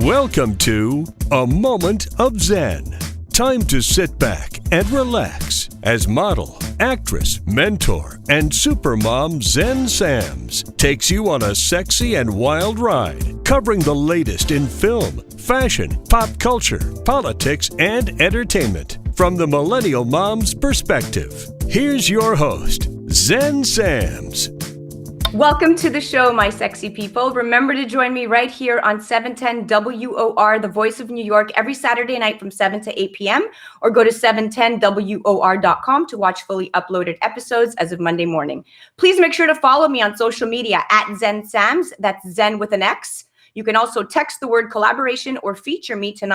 Welcome to A Moment of Xen. Time to sit back and relax as model, actress, mentor, and supermom Xen Sams takes you on a sexy and wild ride, covering the latest in film, fashion, pop culture, politics, and entertainment from the millennial mom's perspective. Here's your host, Xen Sams. Welcome to the show, my sexy people. Remember to join me right here on 710 WOR, the voice of New York, every Saturday night from 7 to 8 p.m. or go to 710WOR.com to watch fully uploaded episodes as of Monday morning. Please make sure to follow me on social media at Xen Sams. That's Xen with an X. You can also text the word collaboration or feature me to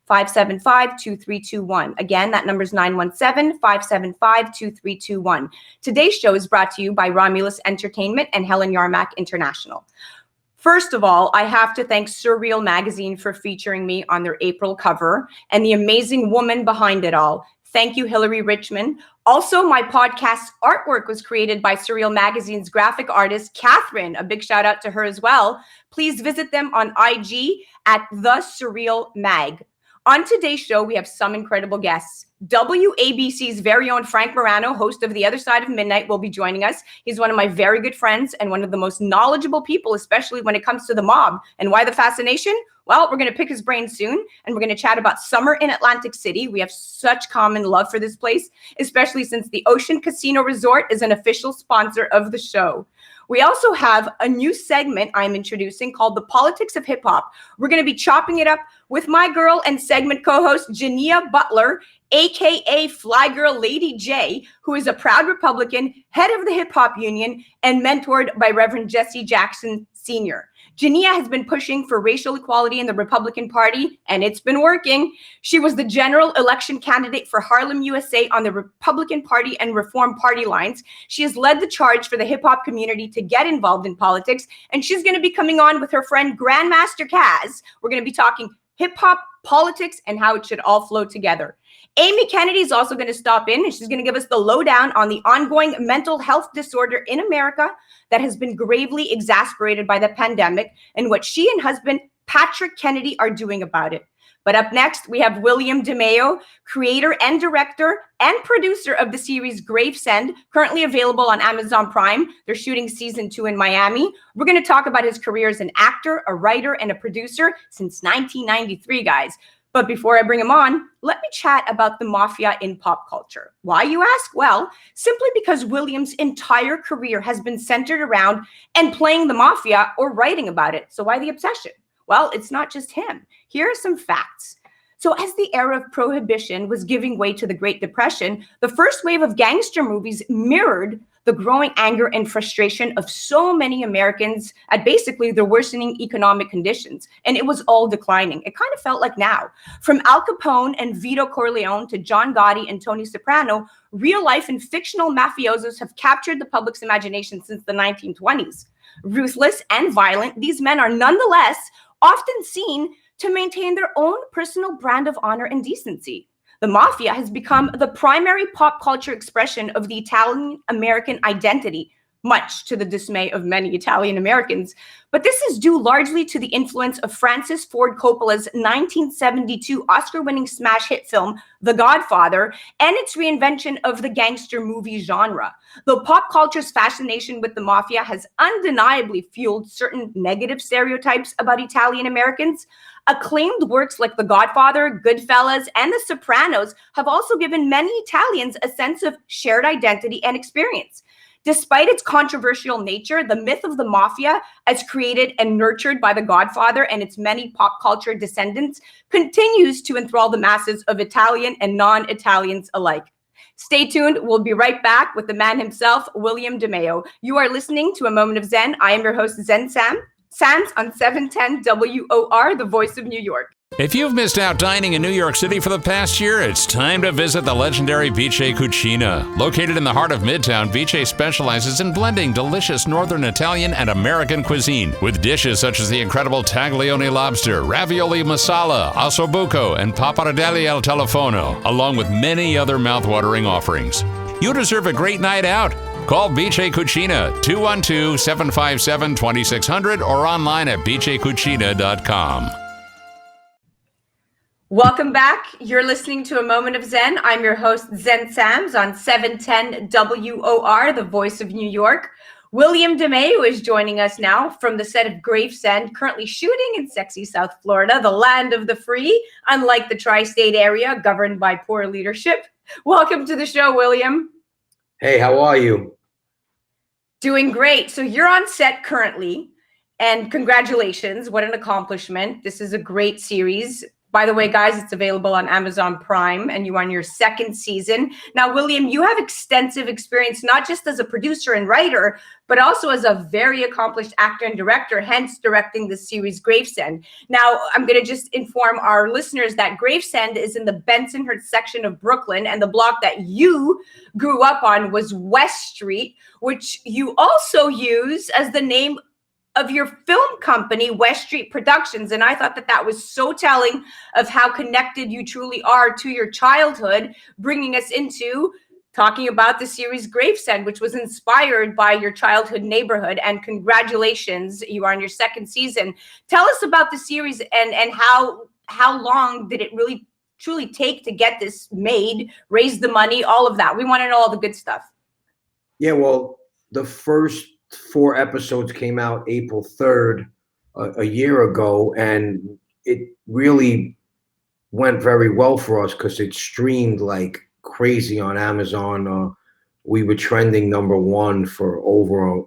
917-575-2321. Again, that number is 917-575-2321. Today's show is brought to you by ROMULUS Entertainment and Helen Yarmak International. First of all, I have to thank Surreal Magazine for featuring me on their April cover and the amazing woman behind it all. Thank you, Hillary Richmond. Also, my podcast artwork was created by Surreal Magazine's graphic artist, Catherine. A big shout out to her as well. Please visit them on IG at The Surreal Mag. On today's show, we have some incredible guests. WABC's very own Frank Morano, host of The Other Side of Midnight, will be joining us. He's one of my very good friends and one of the most knowledgeable people, especially when it comes to the mob. And why the fascination? Well, we're going to pick his brain soon, and we're going to chat about summer in Atlantic City. We have such common love for this place, especially since the Ocean Casino Resort is an official sponsor of the show. We also have a new segment I'm introducing called The Politics of Hip Hop. We're going to be chopping it up with my girl and segment co-host, Jania Butler, aka FlyGirlLady J, who is a proud Republican, head of the Hip Hop Union, and mentored by Reverend Jesse Jackson Sr. Jania has been pushing for racial equality in the Republican Party, and it's been working. She was the general election candidate for Harlem, USA on the Republican Party and Reform Party lines. She has led the charge for the hip-hop community to get involved in politics, and she's going to be coming on with her friend GrandmasterCaz. We're going to be talking hip-hop, politics, and how it should all flow together. Amy Kennedy is also going to stop in, and she's going to give us the lowdown on the ongoing mental health disorder in America that has been gravely exacerbated by the pandemic and what she and husband Patrick Kennedy are doing about it. But up next, we have William DeMaio, creator and director and producer of the series Gravesend, currently available on Amazon Prime. They're shooting season 2 in Miami. We're going to talk about his career as an actor, a writer, and a producer since 1993, guys. But before I bring him on, let me chat about the Mafia in pop culture. Why, you ask? Well, simply because William's entire career has been centered around and playing the Mafia or writing about it. So why the obsession? Well, it's not just him. Here are some facts. So as the era of Prohibition was giving way to the Great Depression, the first wave of gangster movies mirrored the growing anger and frustration of so many Americans at basically the worsening economic conditions. And it was all declining. It kind of felt like now. From Al Capone and Vito Corleone to John Gotti and Tony Soprano, real life and fictional mafiosos have captured the public's imagination since the 1920s. Ruthless and violent, these men are nonetheless often seen to maintain their own personal brand of honor and decency. The Mafia has become the primary pop culture expression of the Italian-American identity, much to the dismay of many Italian Americans. But this is due largely to the influence of Francis Ford Coppola's 1972 Oscar-winning smash hit film, The Godfather, and its reinvention of the gangster movie genre. Though pop culture's fascination with the Mafia has undeniably fueled certain negative stereotypes about Italian Americans, acclaimed works like The Godfather, Goodfellas, and The Sopranos have also given many Italians a sense of shared identity and experience. Despite its controversial nature, the myth of the Mafia, as created and nurtured by The Godfather and its many pop culture descendants, continues to enthrall the masses of Italian and non-Italians alike. Stay tuned. We'll be right back with the man himself, William DeMaio. You are listening to A Moment of Xen. I am your host, Xen Sams on 710 WOR, the voice of New York. If you've missed out dining in New York City for the past year, it's time to visit the legendary Bice Cucina. Located in the heart of Midtown, Bice specializes in blending delicious Northern Italian and American cuisine with dishes such as the incredible taglione lobster, ravioli masala, ossobuco, and pappardelle al telefono, along with many other mouthwatering offerings. You deserve a great night out. Call Bice Cucina, 212-757-2600 or online at bicecucina.com. Welcome back. You're listening to A Moment of Xen. I'm your host, Xen Sams, on 710 WOR, the voice of New York. William DeMaio is joining us now from the set of Gravesend, currently shooting in sexy South Florida, the land of the free, unlike the tri-state area governed by poor leadership. Welcome to the show, William. Hey, how are you? Doing great. So you're on set currently, and congratulations. What an accomplishment. This is a great series. By the way, guys, it's available on Amazon Prime, and you're on your second season. Now, William, you have extensive experience, not just as a producer and writer, but also as a very accomplished actor and director, hence directing the series Gravesend. Now, I'm going to just inform our listeners that Gravesend is in the Bensonhurst section of Brooklyn, and the block that you grew up on was West Street, which you also use as the name of your film company, West Street Productions. And I thought that that was so telling of how connected you truly are to your childhood, bringing us into talking about the series Gravesend, which was inspired by your childhood neighborhood. And congratulations, you are on your second season. Tell us about the series and how long did it really truly take to get this made, raise the money, all of that. We want to know all the good stuff. Yeah, well, the first 4 episodes came out April 3rd, a year ago, and it really went very well for us because it streamed like crazy on Amazon. We were trending #1 for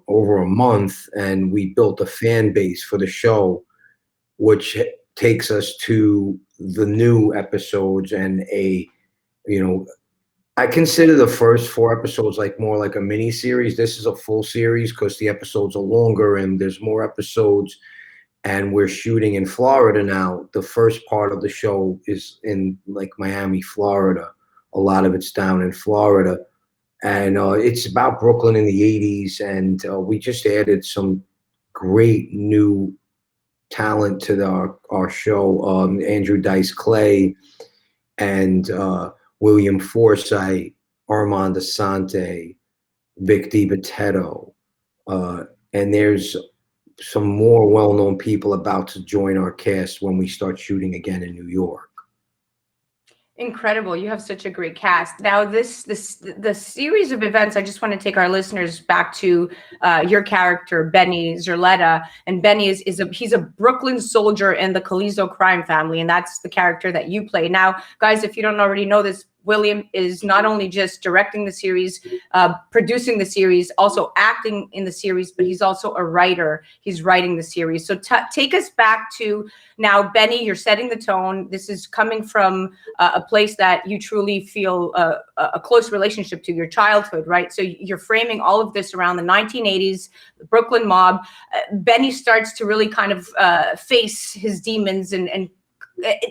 over a month, and we built a fan base for the show, which takes us to the new episodes and I consider the first 4 episodes like more like a mini series. This is a full series because the episodes are longer and there's more episodes, and we're shooting in Florida now. The first part of the show is in like Miami, Florida. A lot of it's down in Florida, and it's about Brooklyn in the 80s. And we just added some great new talent to our show. Andrew Dice Clay and William Forsythe, Armand Asante, Vic DiBattista, and there's some more well-known people about to join our cast when we start shooting again in New York. Incredible. You have such a great cast. Now, the series of events, I just want to take our listeners back to your character, Benny Zerletta. And Benny he's a Brooklyn soldier in the Calizo crime family, and that's the character that you play. Now, guys, if you don't already know this, William is not only just directing the series, producing the series, also acting in the series, but he's also a writer. He's writing the series. So take us back to now, Benny, you're setting the tone. This is coming from a place that you truly feel a close relationship to, your childhood, right? So you're framing all of this around the 1980s, the Brooklyn mob. Benny starts to really kind of face his demons and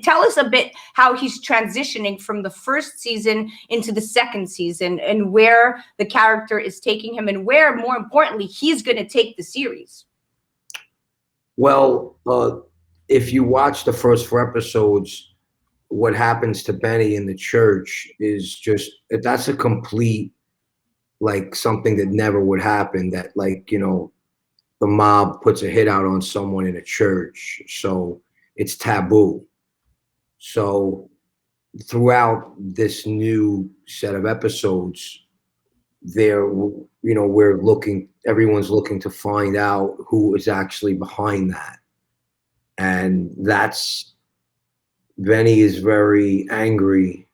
tell us a bit how he's transitioning from the first season into the second season and where the character is taking him and where, more importantly, he's going to take the series. Well, if you watch the first 4 episodes, what happens to Benny in the church is just, that's a complete, like something that never would happen, that like, the mob puts a hit out on someone in a church. So it's taboo. So throughout this new set of episodes, everyone's looking to find out who is actually behind that. And Benny is very angry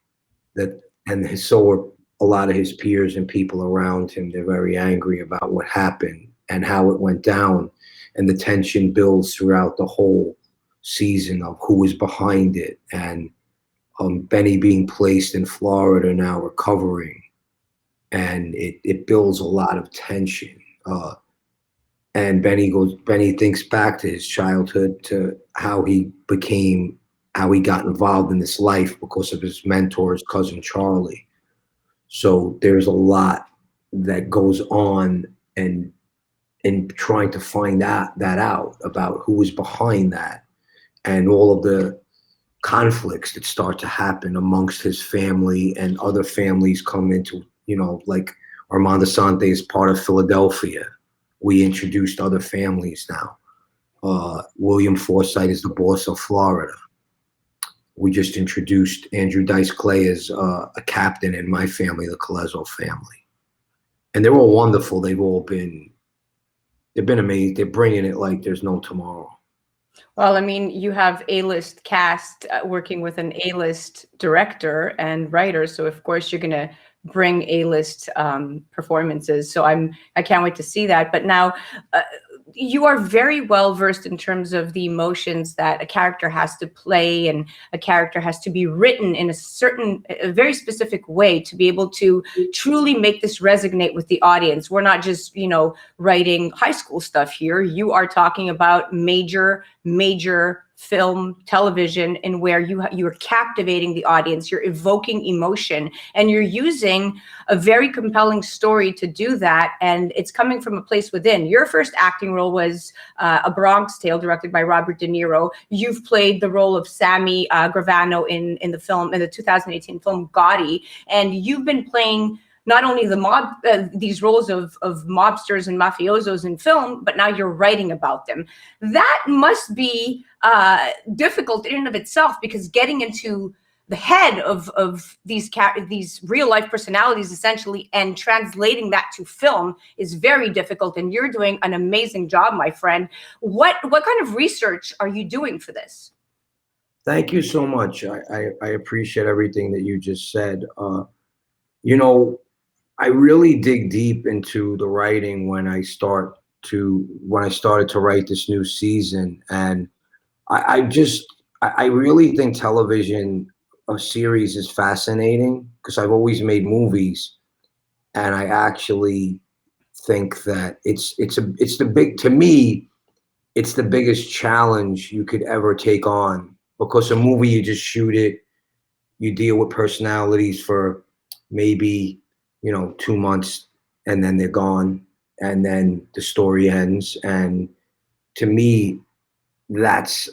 and so are a lot of his peers and people around him. They're very angry about what happened and how it went down, and the tension builds throughout the whole season of who is behind it. And Benny being placed in Florida now, recovering, and it builds a lot of tension. And Benny thinks back to his childhood, to how he got involved in this life because of his mentor, his cousin Charlie. So there's a lot that goes on, and in trying to find that out about who is behind that, and all of the conflicts that start to happen amongst his family, and other families come into, like Armando Sante is part of Philadelphia. We introduced other families now. William Forsythe is the boss of Florida. We just introduced Andrew Dice Clay as a captain in my family, the Colezo family. And they're all wonderful. They've been amazing. They're bringing it like there's no tomorrow. Well, I mean, you have A-list cast working with an A-list director and writer, so of course you're going to bring A-list performances. So I can't wait to see that. But now you are very well versed in terms of the emotions that a character has to play, and a character has to be written in a very specific way to be able to truly make this resonate with the audience. We're not just, writing high school stuff here. You are talking about major film, television, and where you are captivating the audience, you're evoking emotion, and you're using a very compelling story to do that, and it's coming from a place within. Your first acting role was A Bronx Tale, directed by Robert De Niro. You've played the role of Sammy Gravano in the 2018 film Gotti, and you've been playing not only these roles of mobsters and mafiosos in film, but now you're writing about them. That must be difficult in and of itself, because getting into the head of these real life personalities essentially and translating that to film is very difficult. And you're doing an amazing job, my friend. What kind of research are you doing for this? Thank you so much. I appreciate everything that you just said. I really dig deep into the writing when I started to write this new season, and I really think television, a series, is fascinating because I've always made movies, and I actually think that it's the biggest challenge you could ever take on, because a movie, you just shoot it, you deal with personalities for maybe 2 months, and then they're gone, and then the story ends. And to me, that's,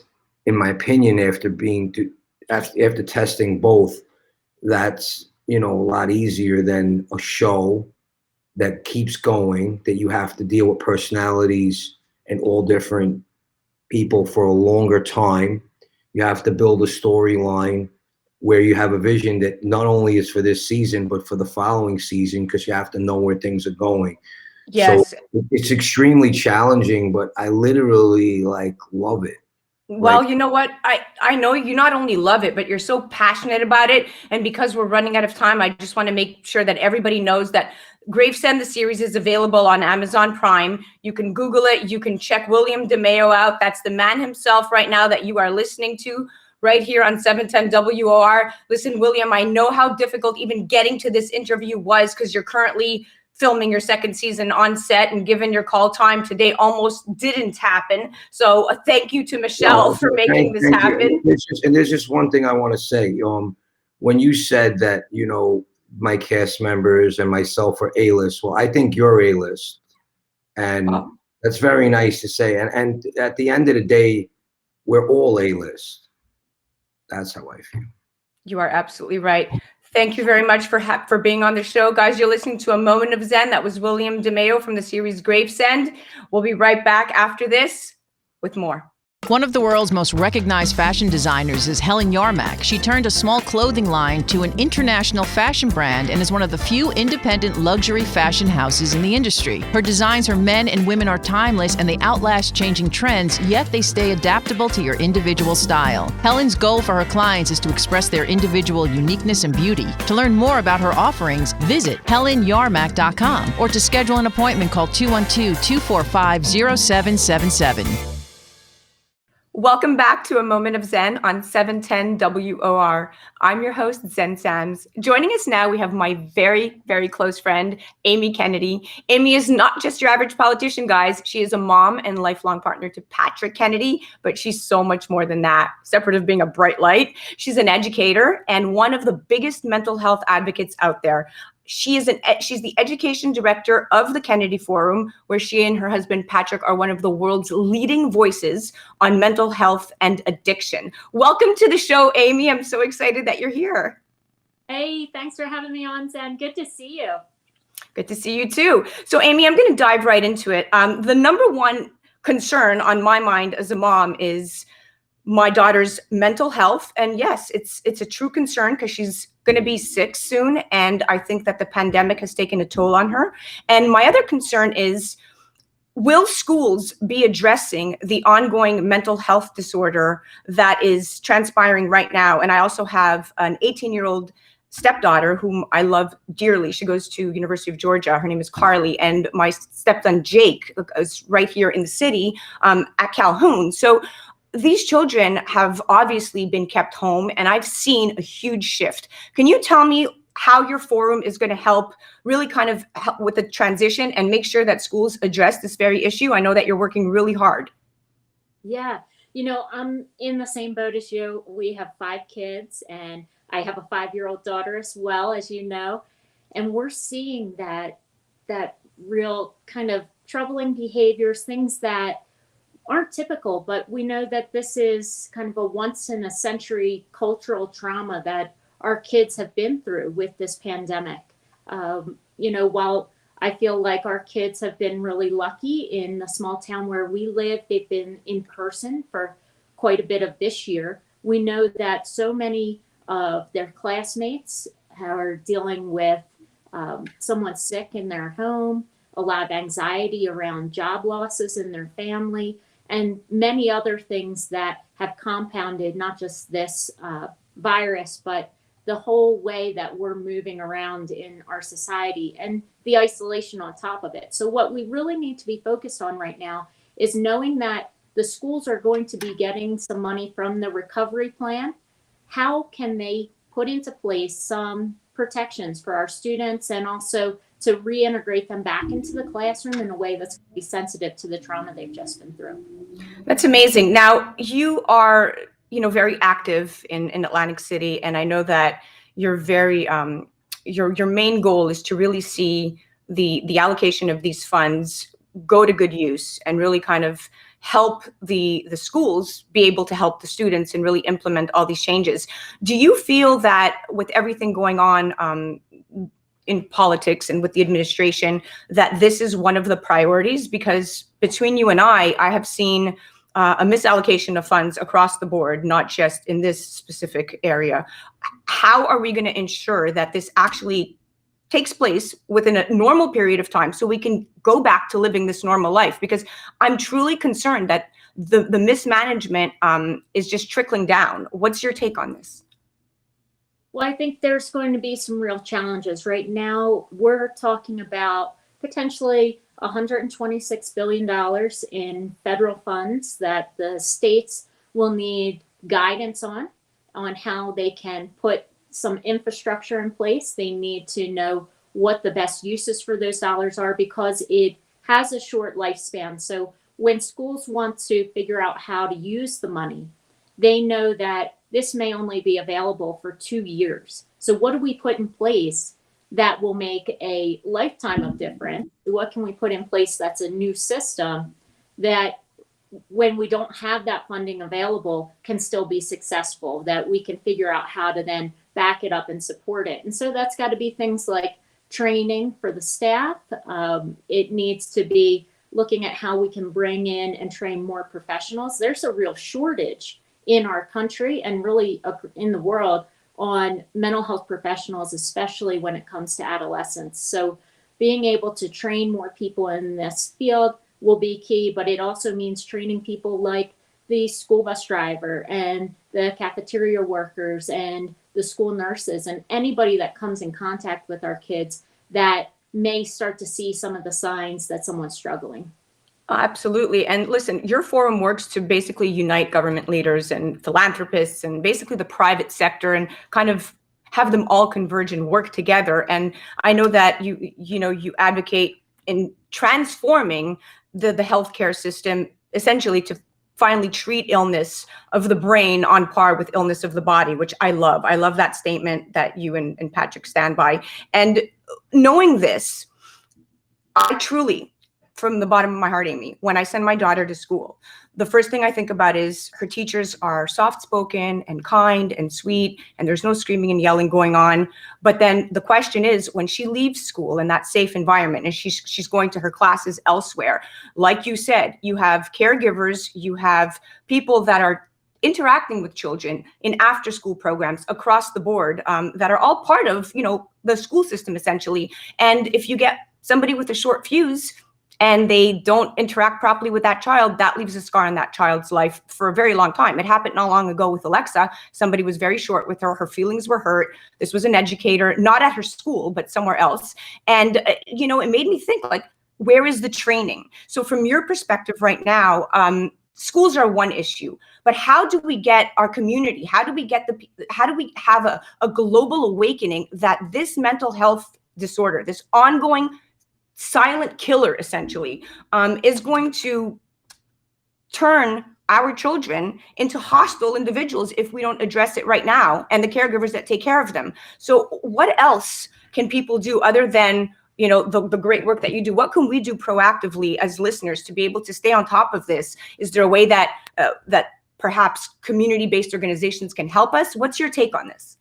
in my opinion, after testing both, that's a lot easier than a show that keeps going, that you have to deal with personalities and all different people for a longer time. You have to build a storyline where you have a vision that not only is for this season, but for the following season, because you have to know where things are going. Yes. So it's extremely challenging, but I literally love it. Well, you know what? I know you not only love it, but you're so passionate about it. And because we're running out of time, I just want to make sure that everybody knows that Gravesend, the series, is available on Amazon Prime. You can Google it. You can check William DeMaio out. That's the man himself right now that you are listening to right here on 710 WOR. Listen, William, I know how difficult even getting to this interview was, because you're currently filming your second season on set, and given your call time today almost didn't happen. So thank you to Michelle for making this happen. And there's just one thing I want to say. When you said that, my cast members and myself are A-list, well, I think you're A-list. And that's very nice to say. And at the end of the day, we're all A-list. That's how I feel. You are absolutely right. Thank you very much for being on the show. Guys, you're listening to A Moment of Xen. That was William DeMaio from the series Gravesend. We'll be right back after this with more. One of the world's most recognized fashion designers is Helen Yarmak. She turned a small clothing line to an international fashion brand and is one of the few independent luxury fashion houses in the industry. Her designs for men and women are timeless, and they outlast changing trends, yet they stay adaptable to your individual style. Helen's goal for her clients is to express their individual uniqueness and beauty. To learn more about her offerings, visit HelenYarmak.com, or to schedule an appointment, call 212-245-0777. Welcome back to A Moment of Xen on 710 WOR. I'm your host, Xen Sams. Joining us now, we have my very, very close friend, Amy Kennedy. Amy is not just your average politician, guys. She is a mom and lifelong partner to Patrick Kennedy, but she's so much more than that. Separate of being a bright light, she's an educator and one of the biggest mental health advocates out there. She's the education director of the Kennedy Forum, where she and her husband, Patrick, are one of the world's leading voices on mental health and addiction. Welcome to the show, Amy. I'm so excited that you're here. Hey, thanks for having me on, Xen. Good to see you. Good to see you too. So Amy, I'm going to dive right into it. The number one concern on my mind as a mom is my daughter's mental health. And yes, it's a true concern because she's going to be 6 soon. And I think that the pandemic has taken a toll on her. And my other concern is, will schools be addressing the ongoing mental health disorder that is transpiring right now? And I also have an 18-year-old stepdaughter whom I love dearly. She goes to University of Georgia. Her name is Carly. And my stepson, Jake, is right here in the city at Calhoun. So these children have obviously been kept home, and I've seen a huge shift. Can you tell me how your forum is going to help really kind of help with the transition and make sure that schools address this very issue? I know that you're working really hard. Yeah, I'm in the same boat as you. We have 5 kids, and I have a 5-year-old daughter as well, as you know, and we're seeing that real kind of troubling behaviors, things that aren't typical, but we know that this is kind of a once in a century cultural trauma that our kids have been through with this pandemic. While I feel like our kids have been really lucky in the small town where we live, they've been in person for quite a bit of this year. We know that so many of their classmates are dealing with someone sick in their home, a lot of anxiety around job losses in their family, and many other things that have compounded not just this virus, but the whole way that we're moving around in our society and the isolation on top of it. So what we really need to be focused on right now is knowing that the schools are going to be getting some money from the recovery plan. How can they put into place some protections for our students and also to reintegrate them back into the classroom in a way that's going to be sensitive to the trauma they've just been through? That's amazing. Now, you are, very active in Atlantic City, and I know that you're very, your main goal is to really see the allocation of these funds go to good use and really kind of help the schools be able to help the students and really implement all these changes. Do you feel that with everything going on in politics and with the administration, that this is one of the priorities? Because between you and I have seen a misallocation of funds across the board, not just in this specific area. How are we going to ensure that this actually takes place within a normal period of time so we can go back to living this normal life? Because I'm truly concerned that the mismanagement is just trickling down. What's your take on this? Well, I think there's going to be some real challenges. Right now, we're talking about potentially $126 billion in federal funds that the states will need guidance on how they can put some infrastructure in place. They need to know what the best uses for those dollars are because it has a short lifespan. So when schools want to figure out how to use the money, they know that this may only be available for 2 years. So what do we put in place that will make a lifetime of difference? What can we put in place that's a new system that when we don't have that funding available can still be successful, that we can figure out how to then back it up and support it? And so that's got to be things like training for the staff. It needs to be looking at how we can bring in and train more professionals. There's a real shortage in our country and really in the world on mental health professionals, especially when it comes to adolescents. So being able to train more people in this field will be key, but it also means training people like the school bus driver and the cafeteria workers and the school nurses and anybody that comes in contact with our kids that may start to see some of the signs that someone's struggling. Absolutely. And listen, your forum works to basically unite government leaders and philanthropists and basically the private sector and kind of have them all converge and work together. And I know that you advocate in transforming the healthcare system essentially to finally treat illness of the brain on par with illness of the body, which I love. I love that statement that you and Patrick stand by. And knowing this, I truly from the bottom of my heart, Amy, when I send my daughter to school, the first thing I think about is her teachers are soft-spoken and kind and sweet, and there's no screaming and yelling going on. But then the question is, when she leaves school in that safe environment and she's going to her classes elsewhere, like you said, you have caregivers, you have people that are interacting with children in after-school programs across the board that are all part of, the school system essentially. And if you get somebody with a short fuse and they don't interact properly with that child, that leaves a scar in that child's life for a very long time. It happened not long ago with Alexa. Somebody was very short with her. Her feelings were hurt. This was an educator, not at her school, but somewhere else. And, it made me think, like, where is the training? So from your perspective right now, schools are one issue, but how do we get our community? How do we have a global awakening that this mental health disorder, this ongoing silent killer essentially, is going to turn our children into hostile individuals if we don't address it right now, and the caregivers that take care of them. So what else can people do other than the great work that you do? What can we do proactively as listeners to be able to stay on top of this? Is there a way that perhaps community-based organizations can help us? What's your take on this?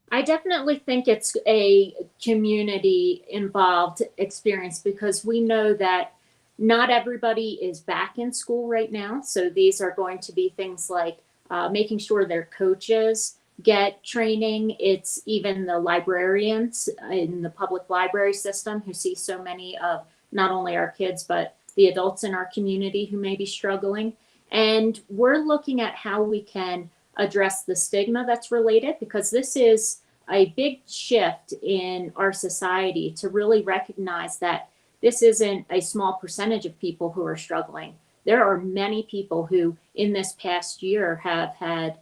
I definitely think it's a community involved experience, because we know that not everybody is back in school right now. So these are going to be things like making sure their coaches get training. It's even the librarians in the public library system who see so many of not only our kids, but the adults in our community who may be struggling. And we're looking at how we can address the stigma that's related, because this is a big shift in our society to really recognize that this isn't a small percentage of people who are struggling. There are many people who in this past year have had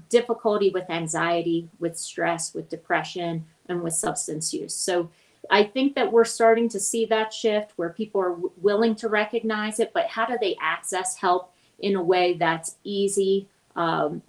difficulty with anxiety, with stress, with depression, and with substance use. So I think that we're starting to see that shift where people are willing to recognize it, but how do they access help in a way that's easy,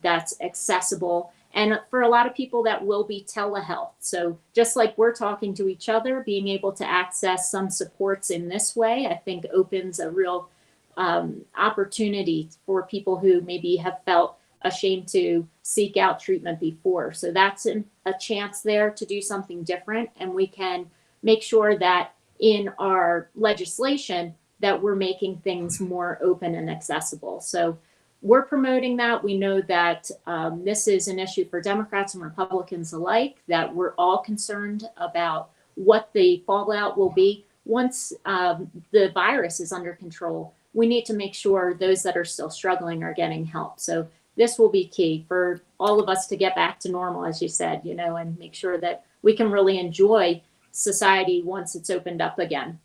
that's accessible? And for a lot of people, that will be telehealth. So just like we're talking to each other, being able to access some supports in this way, I think opens a real opportunity for people who maybe have felt ashamed to seek out treatment before. So that's a chance there to do something different. And we can make sure that in our legislation that we're making things more open and accessible. So we're promoting that. We know that this is an issue for Democrats and Republicans alike, that we're all concerned about what the fallout will be once the virus is under control. We need to make sure those that are still struggling are getting help. So this will be key for all of us to get back to normal, as you said, and make sure that we can really enjoy society once it's opened up again.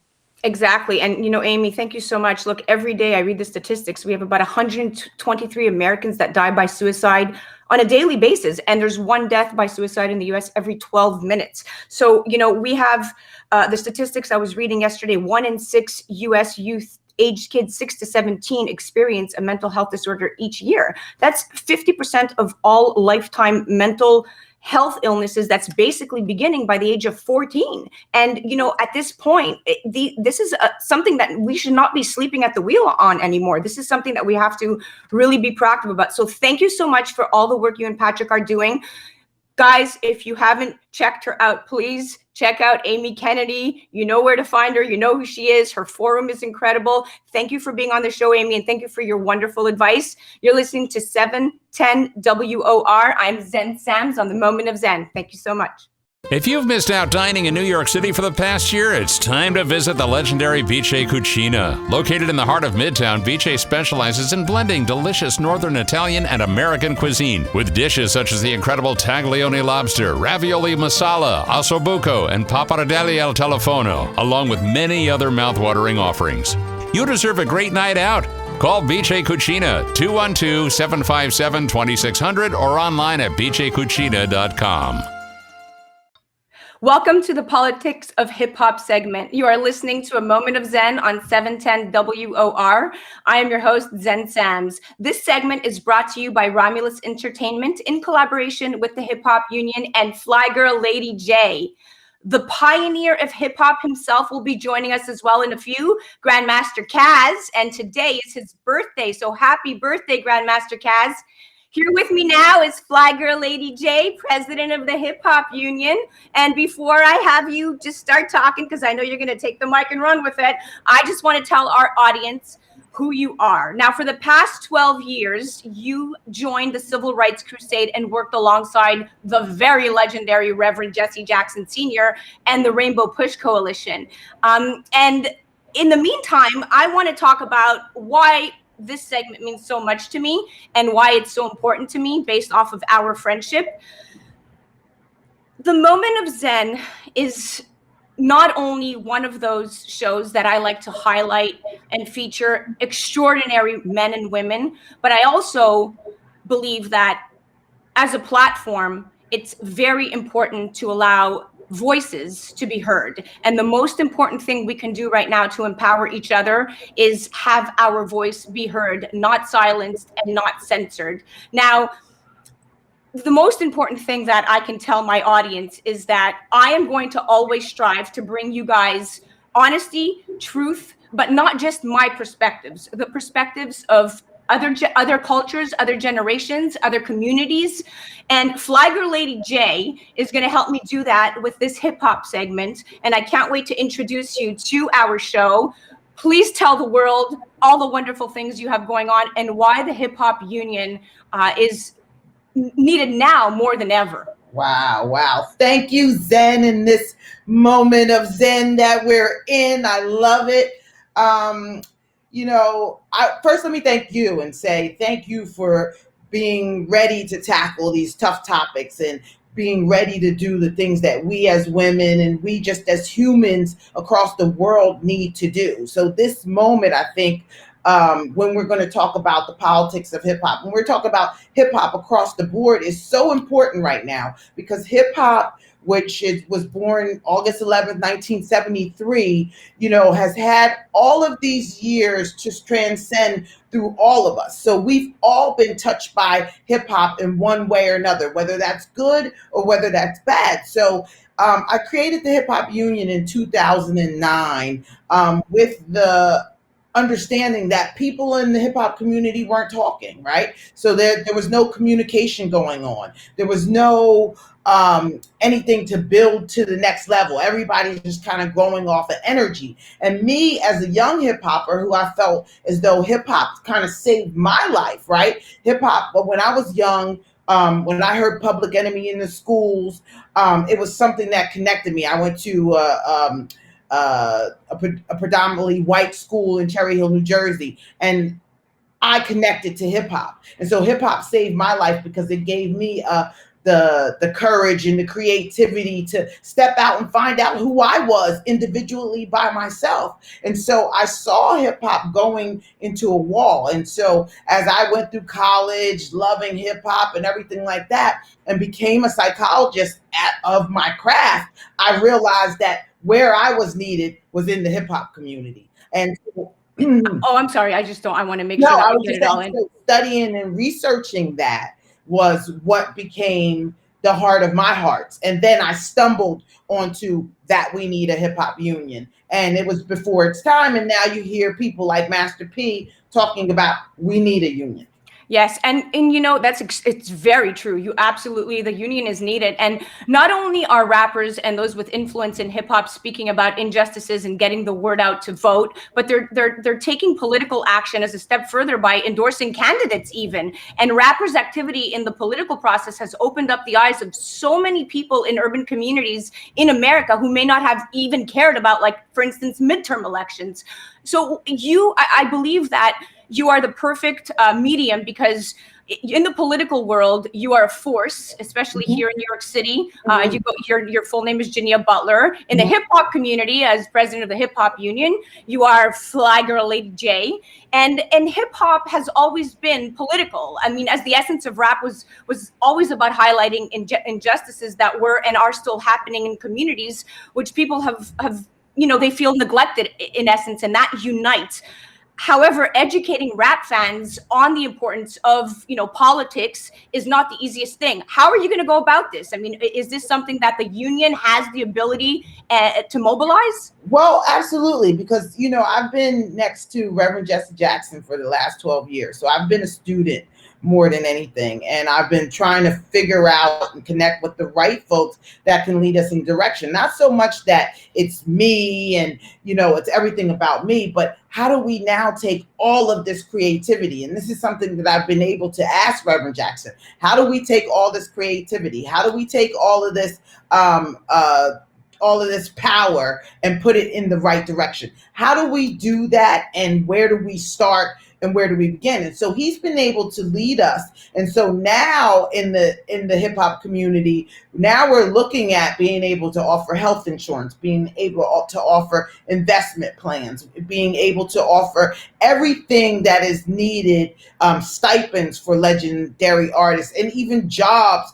Exactly. And, Amy, thank you so much. Look, every day I read the statistics. We have about 123 Americans that die by suicide on a daily basis. And there's one death by suicide in the US every 12 minutes. So, we have the statistics I was reading yesterday. 1 in 6 US youth aged kids 6 to 17 experience a mental health disorder each year. That's 50% of all lifetime mental health illnesses. That's basically beginning by the age of 14. And, at this point, this is something that we should not be sleeping at the wheel on anymore. This is something that we have to really be proactive about. So thank you so much for all the work you and Patrick are doing. Guys, if you haven't checked her out, please check out Amy Kennedy. You know where to find her. You know who she is. Her forum is incredible. Thank you for being on the show, Amy, and thank you for your wonderful advice. You're listening to 710 WOR. I'm Xen Sams on the Moment of Xen. Thank you so much. If you've missed out dining in New York City for the past year, it's time to visit the legendary Bice Cucina. Located in the heart of Midtown, Bice specializes in blending delicious Northern Italian and American cuisine with dishes such as the incredible taglione lobster, ravioli masala, ossobuco, and pappardelle al telefono, along with many other mouthwatering offerings. You deserve a great night out. Call Bice Cucina, 212-757-2600, or online at bicecucina.com. Welcome to the Politics of Hip Hop segment. You are listening to a Moment of Xen on 710 WOR. I am your host, Xen Sams. This segment is brought to you by ROMULUS Entertainment in collaboration with the Hip Hop Union and FlyGirlLady J. The pioneer of hip hop himself will be joining us as well in a few, GrandmasterCaz, and today is his birthday. So happy birthday, GrandmasterCaz. Here with me now is FlyGirlLady J, president of the Hip Hop Union. And before I have you just start talking, because I know you're going to take the mic and run with it, I just want to tell our audience who you are. Now, for the past 12 years, you joined the Civil Rights Crusade and worked alongside the very legendary Reverend Jesse Jackson Sr. and the Rainbow Push Coalition. And in the meantime, I want to talk about why this segment means so much to me and why it's so important to me based off of our friendship. The MoMent of Xen is not only one of those shows that I like to highlight and feature extraordinary men and women, but I also believe that as a platform, it's very important to allow voices to be heard. And the most important thing we can do right now to empower each other is have our voice be heard, not silenced and not censored. Now, the most important thing that I can tell my audience is that I am going to always strive to bring you guys honesty, truth, but not just my perspectives, the perspectives of other cultures, other generations, other communities. And FlyGirlLady J is going to help me do that with this hip hop segment. And I can't wait to introduce you to our show. Please tell the world all the wonderful things you have going on and why the Hip Hop Union is needed now more than ever. Wow. Thank you, Xen, in this moment of Xen that we're in. I love it. First let me thank you and say thank you for being ready to tackle these tough topics and being ready to do the things that we as women and we just as humans across the world need to do. So this moment, I think, when we're going to talk about the politics of hip hop, when we're talking about hip hop across the board, is so important right now because hip hop, which was born August 11th, 1973, has had all of these years to transcend through all of us. So we've all been touched by hip hop in one way or another, whether that's good or whether that's bad. So I created the Hip Hop Union in 2009 with the understanding that people in the hip hop community weren't talking, right? So there was no communication going on. There was no anything to build to the next level. Everybody's just kind of going off of energy. And me as a young hip hopper who I felt as though hip hop kind of saved my life, right? Hip hop, but when I was young, when I heard Public Enemy in the schools, it was something that connected me. I went to a predominantly white school in Cherry Hill, New Jersey, and I connected to hip hop. And so hip hop saved my life because it gave me the courage and the creativity to step out and find out who I was individually by myself. And so I saw hip hop going into a wall. And so as I went through college, loving hip hop and everything like that, and became a psychologist of my craft, I realized that where I was needed was in the hip hop community. And so, oh, I'm sorry. I want to make sure that we get it all in. Studying and researching that was what became the heart of my hearts. And then I stumbled onto that we need a hip hop union. And it was before its time. And now you hear people like Master P talking about we need a union. Yes, and it's very true. The union is needed. And not only are rappers and those with influence in hip hop speaking about injustices and getting the word out to vote, but they're taking political action as a step further by endorsing candidates even. And rappers' activity in the political process has opened up the eyes of so many people in urban communities in America who may not have even cared about, like, for instance, midterm elections. So I believe that you are the perfect medium because in the political world, you are a force, especially here in New York City. Your full name is Jania Butler. In the hip hop community, as president of the Hip Hop Union, you are FlyGirlLady J. And hip hop has always been political. I mean, as the essence of rap was always about highlighting injustices that were and are still happening in communities, which people have they feel neglected in essence, and that unites. However, educating rap fans on the importance of, politics is not the easiest thing. How are you going to go about this? I mean, is this something that the union has the ability to mobilize? Well, absolutely, because I've been next to Reverend Jesse Jackson for the last 12 years. So I've been a student more than anything. And I've been trying to figure out and connect with the right folks that can lead us in direction. Not so much that it's me and, it's everything about me, but how do we now take all of this creativity? And this is something that I've been able to ask Reverend Jackson. How do we take all this creativity? How do we take all of this power and put it in the right direction? How do we do that? And where do we start? And where do we begin? And so he's been able to lead us. And so now in the hip hop community, now we're looking at being able to offer health insurance, being able to offer investment plans, being able to offer everything that is needed, stipends for legendary artists, and even jobs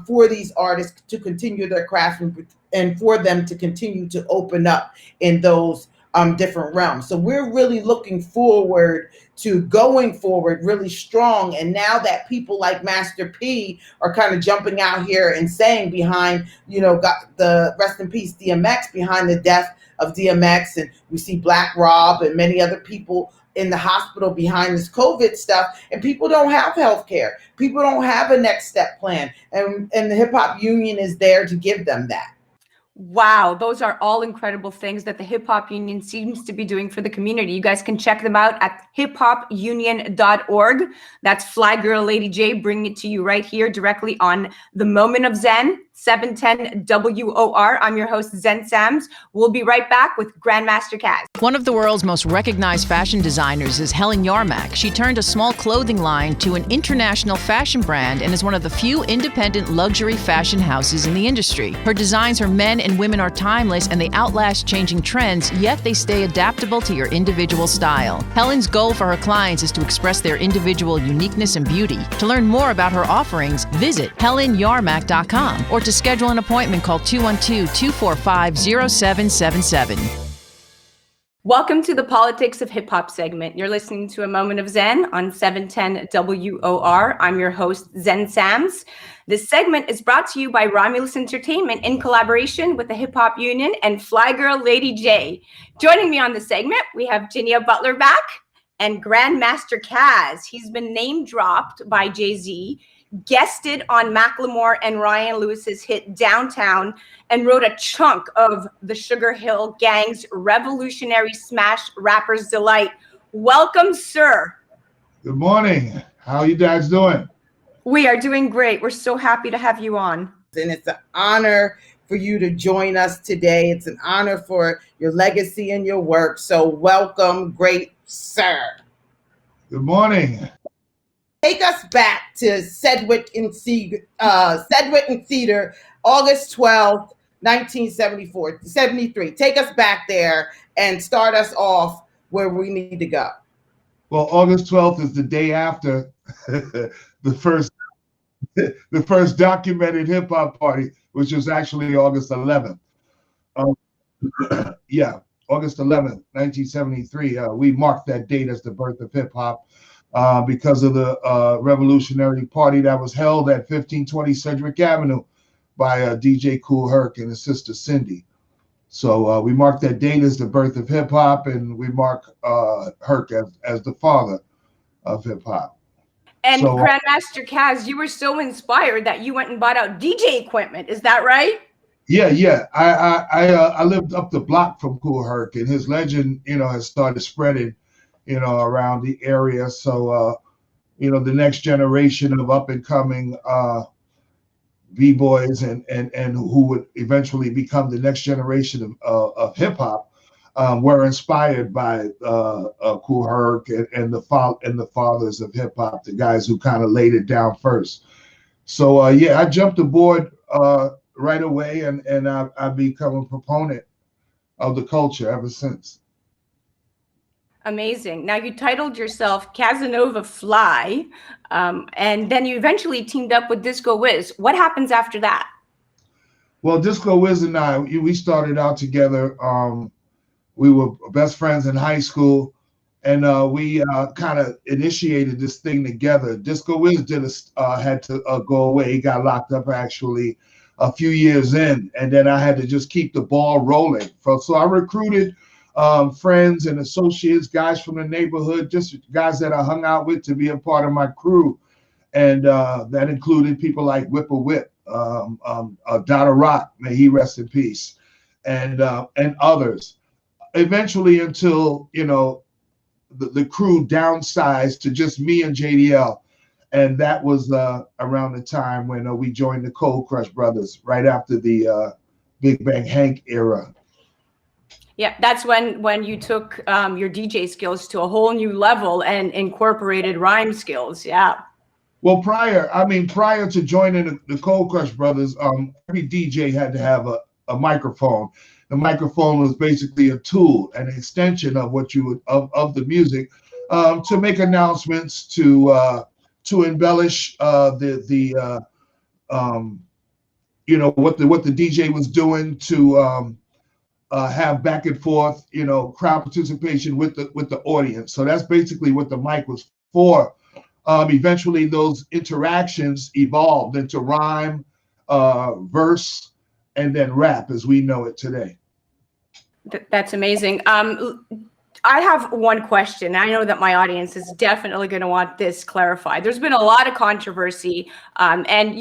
for these artists to continue their craft and for them to continue to open up in those different realms. So we're really looking forward to going forward really strong. And now that people like Master P are kind of jumping out here and saying behind, got the rest in peace DMX, behind the death of DMX, and we see Black Rob and many other people in the hospital behind this COVID stuff, and people don't have health care. People don't have a next step plan. And the Hip Hop Union is there to give them that. Wow, those are all incredible things that the Hip Hop Union seems to be doing for the community. You guys can check them out at hiphopunion.org. That's FlyGirlLady J bringing it to you right here directly on the MoMent of Xen, 710 WOR. I'm your host, Xen Sams. We'll be right back with GrandmasterCaz. One of the world's most recognized fashion designers is Helen Yarmak. She turned a small clothing line to an international fashion brand and is one of the few independent luxury fashion houses in the industry. Her designs for men and women are timeless and they outlast changing trends, yet they stay adaptable to your individual style. Helen's goal for her clients is to express their individual uniqueness and beauty. To learn more about her offerings, visit HelenYarmak.com or to schedule an appointment, call 212-245-0777. Welcome to the Politics of Hip Hop segment. You're listening to A Moment of Xen on 710 WOR. I'm your host, Xen Sams. This segment is brought to you by ROMULUS Entertainment in collaboration with the Hip Hop Union and FlyGirlLady J. Joining me on the segment, we have Jania Butler back and GrandmasterCaz. He's been name dropped by Jay-Z, guested on Macklemore and Ryan Lewis's hit Downtown, and wrote a chunk of the Sugar Hill Gang's revolutionary smash Rapper's Delight. Welcome, sir. Good morning. How are you guys doing? We are doing great. We're so happy to have you on. And it's an honor for you to join us today. It's an honor for your legacy and your work. So welcome, great sir. Good morning. Take us back to Sedgwick and Cedar, August 12th, 1973. Take us back there and start us off where we need to go. Well, August 12th is the day after the first documented hip hop party, which was actually August 11th. August 11th, 1973. We marked that date as the birth of hip hop. Because of the revolutionary party that was held at 1520 Sedgwick Avenue by DJ Kool Herc and his sister Cindy. So we mark that date as the birth of hip hop, and we mark Herc as the father of hip hop. And so, GrandmasterCaz, you were so inspired that you went and bought out DJ equipment. Is that right? Yeah. I lived up the block from Kool Herc, and his legend, has started spreading around the area. So, the next generation of up and coming B-boys and who would eventually become the next generation of hip hop were inspired by Kool Herc and the fathers of hip hop, the guys who kind of laid it down first. So, I jumped aboard right away, and I've become a proponent of the culture ever since. Amazing. Now, you titled yourself Casanova Fly, and then you eventually teamed up with Disco Wiz. What happens after that? Well, Disco Wiz and I, we started out together. We were best friends in high school. and we kind of initiated this thing together. Disco Wiz had to go away. He got locked up actually a few years in, and then I had to just keep the ball rolling. So I recruited friends and associates, guys from the neighborhood, just guys that I hung out with to be a part of my crew. And that included people like Whipper Whip, Donna Rock, may he rest in peace, and others. Eventually, until, you know, the crew downsized to just me and JDL. And that was around the time when we joined the Cold Crush Brothers, right after the Big Bang Hank era. Yeah, that's when you took your DJ skills to a whole new level and incorporated rhyme skills. Yeah. Well, prior to joining the Cold Crush Brothers, every DJ had to have a microphone. The microphone was basically a tool, an extension of what you would of the music, to make announcements, to embellish you know, what the DJ was doing, to have back and forth, you know, crowd participation with the audience. So that's basically what the mic was for. Eventually, those interactions evolved into rhyme, verse, and then rap as we know it today. That's amazing. I have one question. I know that my audience is definitely going to want this clarified. There's been a lot of controversy, and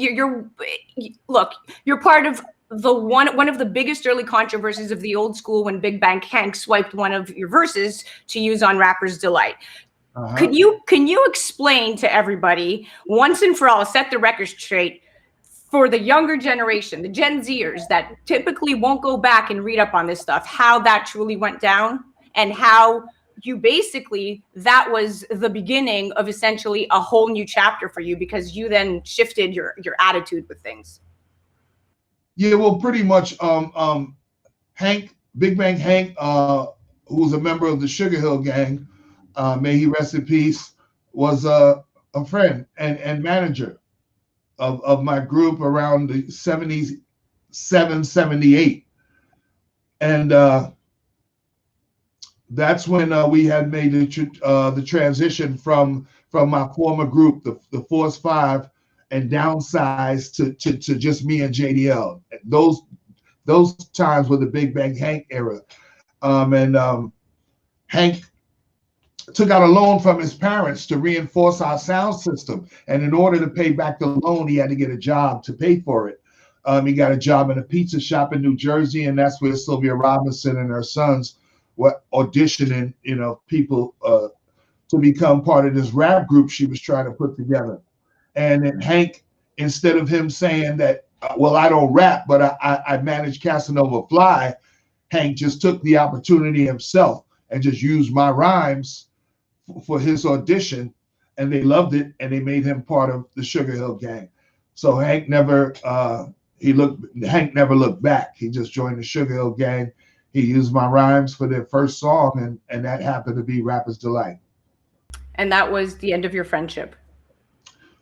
look, you're part of one of the biggest early controversies of the old school when Big Bang Hank swiped one of your verses to use on Rapper's Delight. Uh-huh. Can you explain to everybody once and for all, set the record straight for the younger generation, the Gen Zers that typically won't go back and read up on this stuff, how that truly went down and how you basically, that was the beginning of essentially a whole new chapter for you because you then shifted your attitude with things? Yeah, well, pretty much Hank, Big Bang Hank, who was a member of the Sugar Hill Gang, may he rest in peace, was a friend and manager of my group around the 77, 78. And that's when we had made the transition from my former group, the Force 5, and downsized to just me and JDL. Those times were the Big Bang Hank era. Hank took out a loan from his parents to reinforce our sound system. And in order to pay back the loan, he had to get a job to pay for it. He got a job in a pizza shop in New Jersey, and that's where Sylvia Robinson and her sons were auditioning, you know, people to become part of this rap group she was trying to put together. And then Hank, instead of him saying that, well, I don't rap, but I manage Casanova Fly, Hank just took the opportunity himself and just used my rhymes for his audition, and they loved it, and they made him part of the Sugar Hill Gang. So Hank never looked back. He just joined the Sugar Hill Gang. He used my rhymes for their first song, and that happened to be Rapper's Delight. And that was the end of your friendship?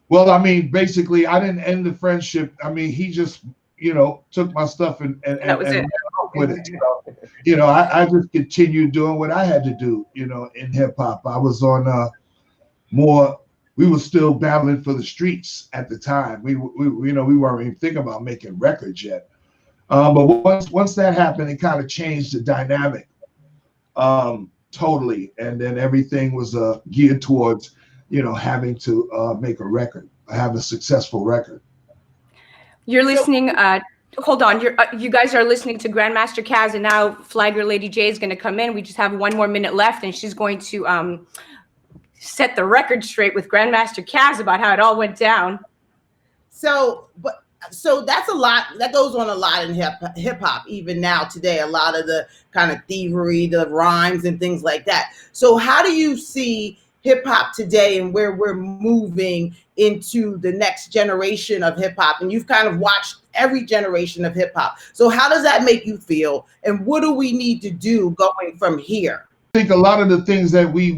Well, I mean, basically, I didn't end the friendship. I mean, he just, you know, took my stuff and ran off with it. So, you know, I just continued doing what I had to do, you know, in hip hop. I was on we were still battling for the streets at the time. We you know, we weren't even thinking about making records yet. But once that happened, it kind of changed the dynamic totally. And then everything was geared towards, you know, having to make a record, have a successful record. You're listening, hold on, you guys are listening to GrandmasterCaz, and now FlyGirlLady J is going to come in. We just have 1 more minute left, and she's going to set the record straight with GrandmasterCaz about how it all went down. So that's a lot. That goes on a lot in hip hop, even now today. A lot of the kind of thievery, the rhymes, and things like that. So how do you see hip hop today and where we're moving into the next generation of hip hop? And you've kind of watched every generation of hip hop. So how does that make you feel? And what do we need to do going from here? I think a lot of the things that we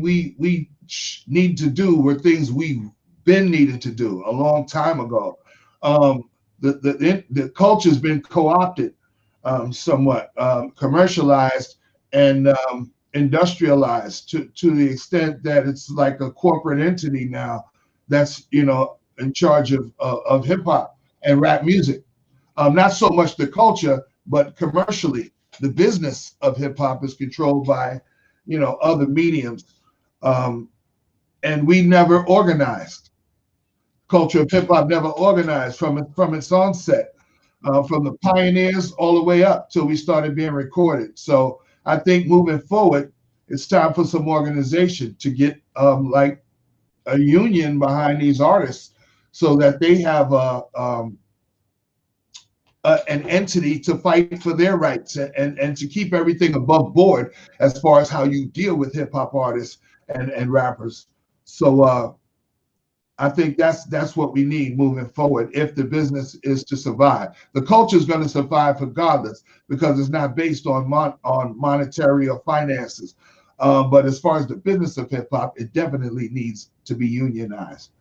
need to do were things we've been needed to do a long time ago. The culture's been co-opted, somewhat commercialized, and industrialized to the extent that it's like a corporate entity now that's, you know, in charge of hip hop and rap music. Not so much the culture, but commercially, the business of hip hop is controlled by, you know, other mediums. And we never organized. Culture of hip hop never organized from its onset, from the pioneers all the way up till we started being recorded. So I think moving forward, it's time for some organization to get like a union behind these artists so that they have an entity to fight for their rights and to keep everything above board as far as how you deal with hip hop artists and rappers. So I think that's what we need moving forward if the business is to survive. The culture is going to survive regardless because it's not based on monetary or finances. But as far as the business of hip hop, it definitely needs to be unionized.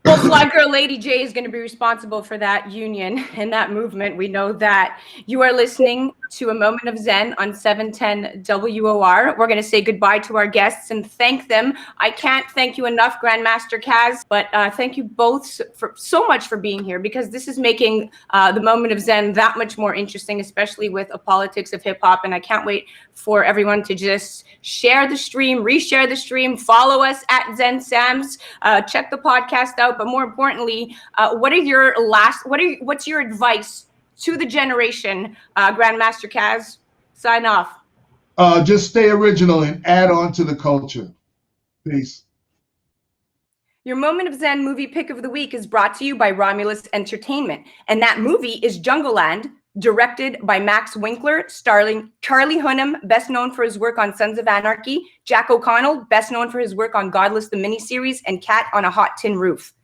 Well, FlyGirlLady J is going to be responsible for that union and that movement. We know that. You are listening to A Moment of Xen on 710 WOR. We're going to say goodbye to our guests and thank them. I can't thank you enough, GrandmasterCaz, but thank you both for so much for being here because this is making the Moment of Xen that much more interesting, especially with a politics of hip hop. And I can't wait for everyone to just share the stream, reshare the stream, follow us at Xen Sams, check the podcast out. But more importantly, what's your advice to the generation, GrandmasterCaz? Sign off. Just stay original and add on to the culture. Peace. Your Moment of Xen movie pick of the week is brought to you by ROMULUS Entertainment. And that movie is Jungleland, directed by Max Winkler, starring Charlie Hunnam, best known for his work on Sons of Anarchy, Jack O'Connell, best known for his work on Godless the miniseries, and Cat on a Hot Tin Roof.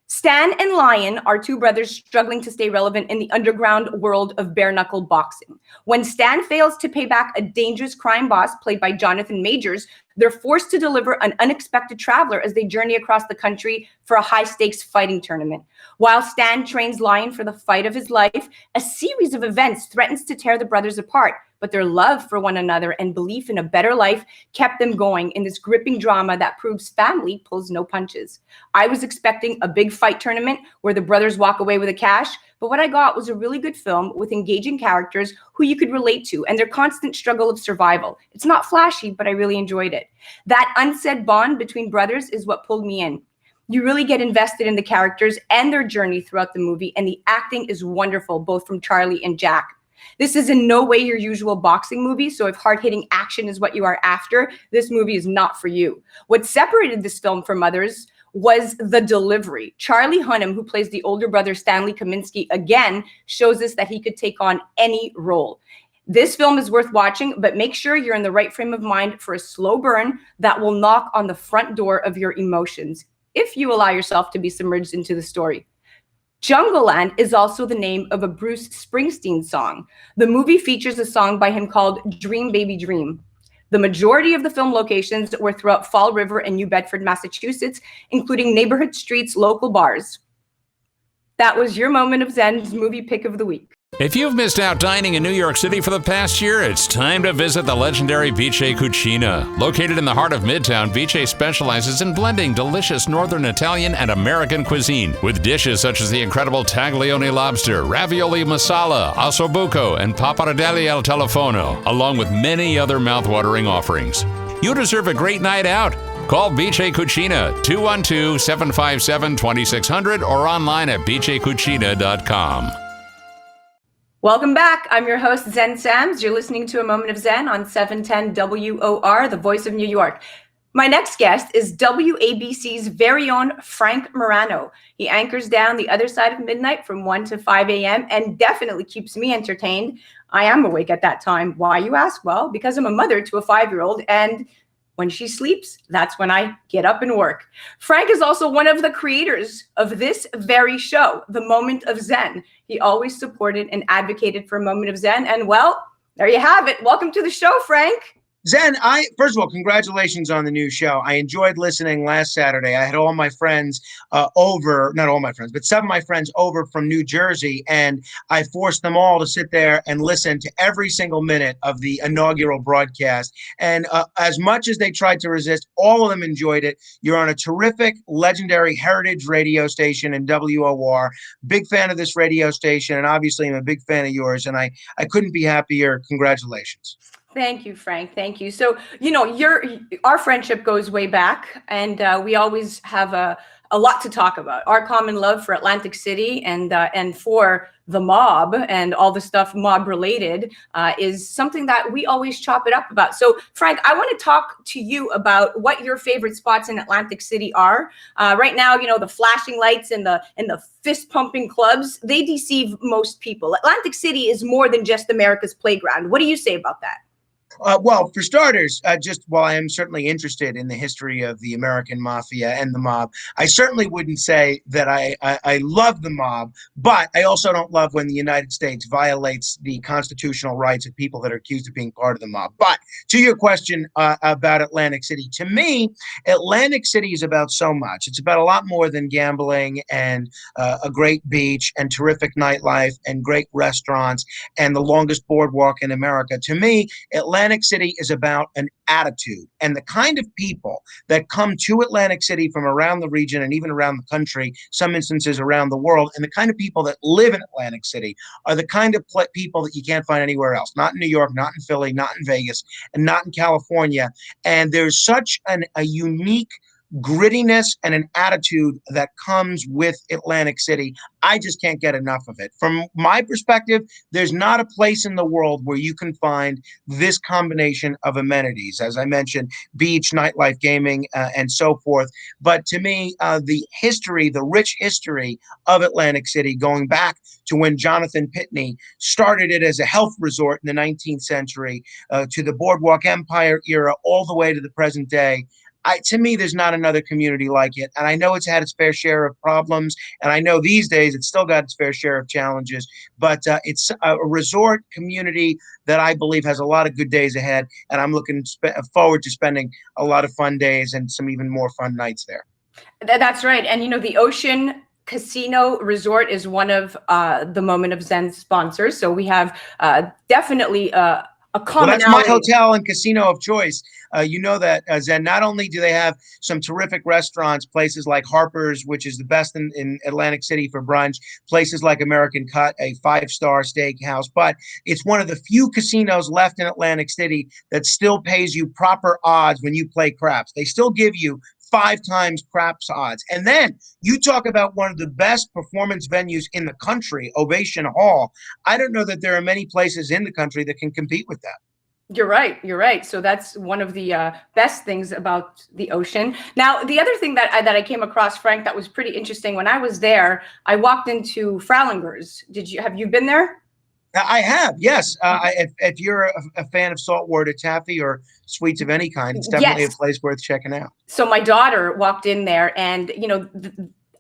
Stan and Lion are two brothers struggling to stay relevant in the underground world of bare-knuckle boxing. When Stan fails to pay back a dangerous crime boss played by Jonathan Majors, they're forced to deliver an unexpected traveler as they journey across the country for a high-stakes fighting tournament. While Stan trains Lion for the fight of his life, a series of events threatens to tear the brothers apart, but their love for one another and belief in a better life kept them going in this gripping drama that proves family pulls no punches. I was expecting a big fight tournament where the brothers walk away with the cash, but what I got was a really good film with engaging characters who you could relate to and their constant struggle of survival. It's not flashy, but I really enjoyed it. That unsaid bond between brothers is what pulled me in. You really get invested in the characters and their journey throughout the movie, and the acting is wonderful, both from Charlie and Jack. This is in no way your usual boxing movie, so if hard-hitting action is what you are after, this movie is not for you. What separated this film from others was the delivery. Charlie Hunnam, who plays the older brother Stanley Kaminsky, again shows us that he could take on any role. This film is worth watching, but make sure you're in the right frame of mind for a slow burn that will knock on the front door of your emotions, if you allow yourself to be submerged into the story. Jungleland is also the name of a Bruce Springsteen song. The movie features a song by him called Dream Baby Dream. The majority of the film locations were throughout Fall River and New Bedford, Massachusetts, including neighborhood streets, local bars. That was your Moment of Xen's movie pick of the week. If you've missed out dining in New York City for the past year, it's time to visit the legendary Bice Cucina. Located in the heart of Midtown, Bice specializes in blending delicious Northern Italian and American cuisine with dishes such as the incredible taglione lobster, ravioli masala, ossobuco, and pappardelle al telefono, along with many other mouthwatering offerings. You deserve a great night out. Call Bice Cucina, 212-757-2600 or online at bicecucina.com. Welcome back. I'm your host, Xen Sams. You're listening to A Moment of Xen on 710 WOR, the voice of New York. My next guest is WABC's very own Frank Morano. He anchors down the other side of midnight from 1 to 5 a.m. and definitely keeps me entertained. I am awake at that time. Why, you ask? Well, because I'm a mother to a 5-year-old, and when she sleeps, that's when I get up and work. Frank is also one of the creators of this very show, The Moment of Xen. He always supported and advocated for A Moment of Xen. And well, there you have it. Welcome to the show, Frank. Xen, first of all, congratulations on the new show. I enjoyed listening last Saturday. I had all my friends over, not all my friends, but some of my friends over from New Jersey, and I forced them all to sit there and listen to every single minute of the inaugural broadcast. And as much as they tried to resist, all of them enjoyed it. You're on a terrific, legendary heritage radio station in WOR. Big fan of this radio station, and obviously I'm a big fan of yours, and I couldn't be happier. Congratulations. Thank you, Frank. Thank you. So, our friendship goes way back, and we always have a lot to talk about. Our common love for Atlantic City and for the mob and all the stuff mob related is something that we always chop it up about. So, Frank, I want to talk to you about what your favorite spots in Atlantic City are. Right now, the flashing lights and the fist pumping clubs, they deceive most people. Atlantic City is more than just America's playground. What do you say about that? Well, for starters, just while I am certainly interested in the history of the American mafia and the mob, I certainly wouldn't say that I love the mob, but I also don't love when the United States violates the constitutional rights of people that are accused of being part of the mob. But to your question about Atlantic City, to me, Atlantic City is about so much. It's about a lot more than gambling and a great beach and terrific nightlife and great restaurants and the longest boardwalk in America. To me, Atlantic City is about an attitude, and the kind of people that come to Atlantic City from around the region and even around the country, some instances around the world, and the kind of people that live in Atlantic City are the kind of people that you can't find anywhere else, not in New York, not in Philly, not in Vegas, and not in California. And there's such a unique grittiness and an attitude that comes with Atlantic City. I just can't get enough of it. From my perspective, there's not a place in the world where you can find this combination of amenities. As I mentioned, beach, nightlife, gaming, and so forth. But to me, the rich history of Atlantic City, going back to when Jonathan Pitney started it as a health resort in the 19th century, to the Boardwalk Empire era, all the way to the present day, to me, there's not another community like it. And I know it's had its fair share of problems. And I know these days it's still got its fair share of challenges. But it's a resort community that I believe has a lot of good days ahead. And I'm looking forward to spending a lot of fun days and some even more fun nights there. That's right. And, the Ocean Casino Resort is one of the MoMent of Xen sponsors. So we have definitely a commonality. Well, that's my hotel and casino of choice. You know that, Xen, not only do they have some terrific restaurants, places like Harper's, which is the best in Atlantic City for brunch, places like American Cut, a 5-star steakhouse, but it's one of the few casinos left in Atlantic City that still pays you proper odds when you play craps. They still give you 5 times craps odds. And then you talk about one of the best performance venues in the country, Ovation Hall. I don't know that there are many places in the country that can compete with that. You're right. You're right. So that's one of the best things about the Ocean. Now, the other thing that I came across, Frank, that was pretty interesting. When I was there, I walked into Fraulinger's. Have you been there? I have, yes. If you're a fan of saltwater taffy or sweets of any kind, it's definitely a place worth checking out. So my daughter walked in there, and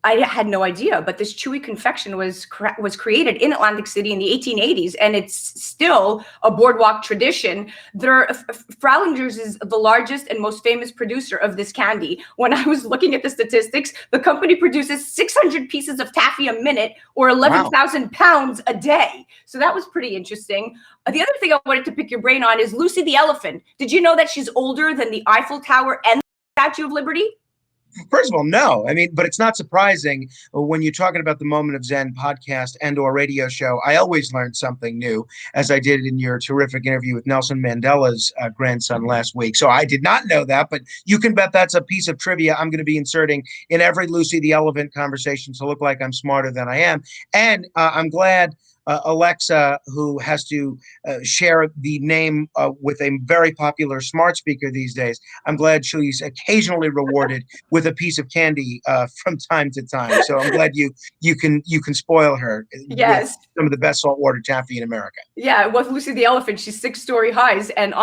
I had no idea, but this chewy confection was created in Atlantic City in the 1880s, and it's still a boardwalk tradition. Fraulinger's is the largest and most famous producer of this candy. When I was looking at the statistics, the company produces 600 pieces of taffy a minute, or 11,000 pounds a day. So that was pretty interesting. The other thing I wanted to pick your brain on is Lucy the elephant. Did you know that she's older than the Eiffel Tower and the Statue of Liberty? First of all, no. But it's not surprising when you're talking about the MoMent of Xen podcast and or radio show. I always learn something new, as I did in your terrific interview with Nelson Mandela's grandson last week. So I did not know that, but you can bet that's a piece of trivia I'm going to be inserting in every Lucy the Elephant conversation to look like I'm smarter than I am. And I'm glad Alexa, who has to share the name with a very popular smart speaker these days, I'm glad she's occasionally rewarded with a piece of candy from time to time. So I'm glad you can spoil her. Yes, with some of the best saltwater taffy in America. Yeah, with Lucy the elephant, she's 6-story highs, and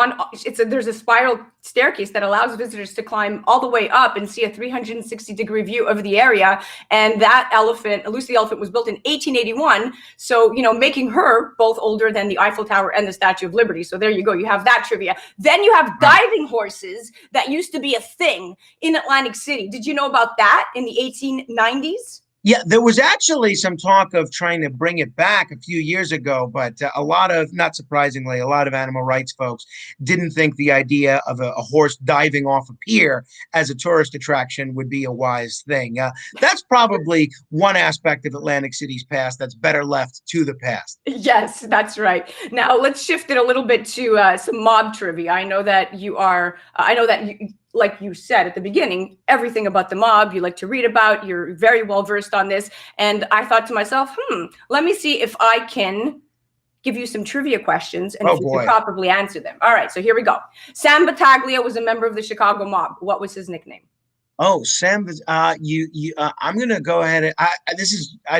there's a spiral staircase that allows visitors to climb all the way up and see a 360-degree view of the area. And that elephant, Lucy the elephant, was built in 1881. So making her both older than the Eiffel Tower and the Statue of Liberty. So there you go. You have that trivia. Then you have diving horses that used to be a thing in Atlantic City. Did you know about that in the 1890s? Yeah, there was actually some talk of trying to bring it back a few years ago, but a lot of, not surprisingly, a lot of animal rights folks didn't think the idea of a horse diving off a pier as a tourist attraction would be a wise thing. That's probably one aspect of Atlantic City's past that's better left to the past. Yes, that's right. Now let's shift it a little bit to some mob trivia. I know that you, like you said at the beginning, everything about the mob you like to read about. You're very well versed on this. And I thought to myself, let me see if I can give you some trivia questions and if you can properly answer them. All right, so here we go. Sam Battaglia was a member of the Chicago mob. What was his nickname? Oh, Sam, I'm going to go ahead and, I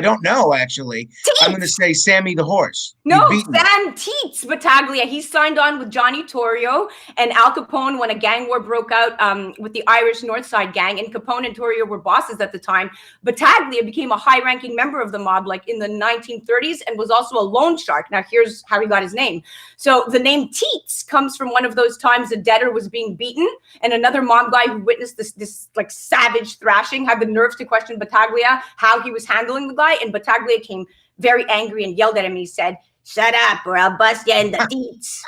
don't know, actually. Teats. I'm going to say Sammy the Horse. No, Sam Teats Battaglia. He signed on with Johnny Torrio and Al Capone when a gang war broke out with the Irish North Side gang, and Capone and Torrio were bosses at the time. Battaglia became a high-ranking member of the mob like in the 1930s and was also a loan shark. Now, here's how he got his name. So the name Teats comes from one of those times a debtor was being beaten, and another mob guy who witnessed this like savage thrashing had the nerves to question Battaglia how he was handling the guy, and Battaglia came very angry and yelled at him, and he said, "Shut up or I'll bust you in the teats."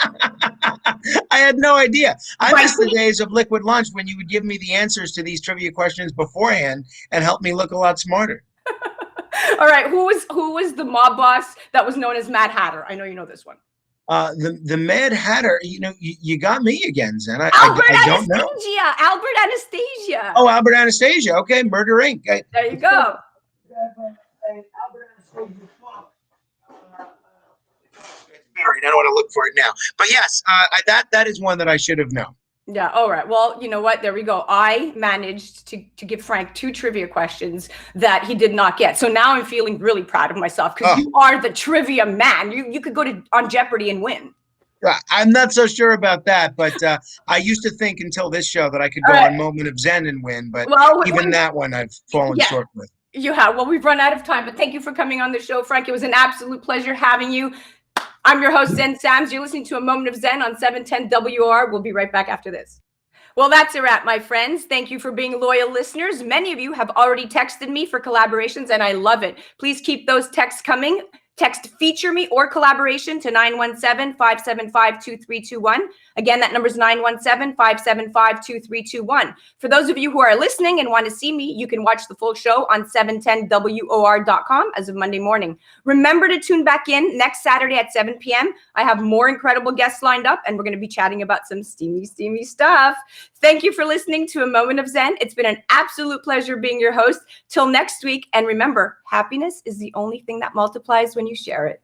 I had no idea. I miss the days of Liquid Lunch when you would give me the answers to these trivia questions beforehand and help me look a lot smarter. All right, who was the mob boss that was known as Mad Hatter? I know you know this one. The Mad Hatter, you got me again, Zen. I don't know. Albert Anastasia. Oh, Albert Anastasia. Okay, Murder Inc. There you go. It's buried. I don't want to look for it now. But yes, that is one that I should have known. Yeah. All right. Well, you know what? There we go. I managed to give Frank 2 trivia questions that he did not get. So now I'm feeling really proud of myself because you are the trivia man. You could go on Jeopardy and win. I'm not so sure about that, but I used to think until this show that I could go on Moment of Xen and win, but even that one I've fallen short with. You have. Well, we've run out of time, but thank you for coming on the show, Frank. It was an absolute pleasure having you. I'm your host, Xen Sams. You're listening to A Moment of Xen on 710 WR. We'll be right back after this. Well, that's a wrap, my friends. Thank you for being loyal listeners. Many of you have already texted me for collaborations, and I love it. Please keep those texts coming. Text "feature me" or "collaboration" to 917-575-2321. Again, that number is 917-575-2321. For those of you who are listening and want to see me, you can watch the full show on 710WOR.com as of Monday morning. Remember to tune back in next Saturday at 7 p.m. I have more incredible guests lined up, and we're going to be chatting about some steamy stuff. Thank you for listening to A Moment of Xen. It's been an absolute pleasure being your host. Till next week, and remember, happiness is the only thing that multiplies when you share it.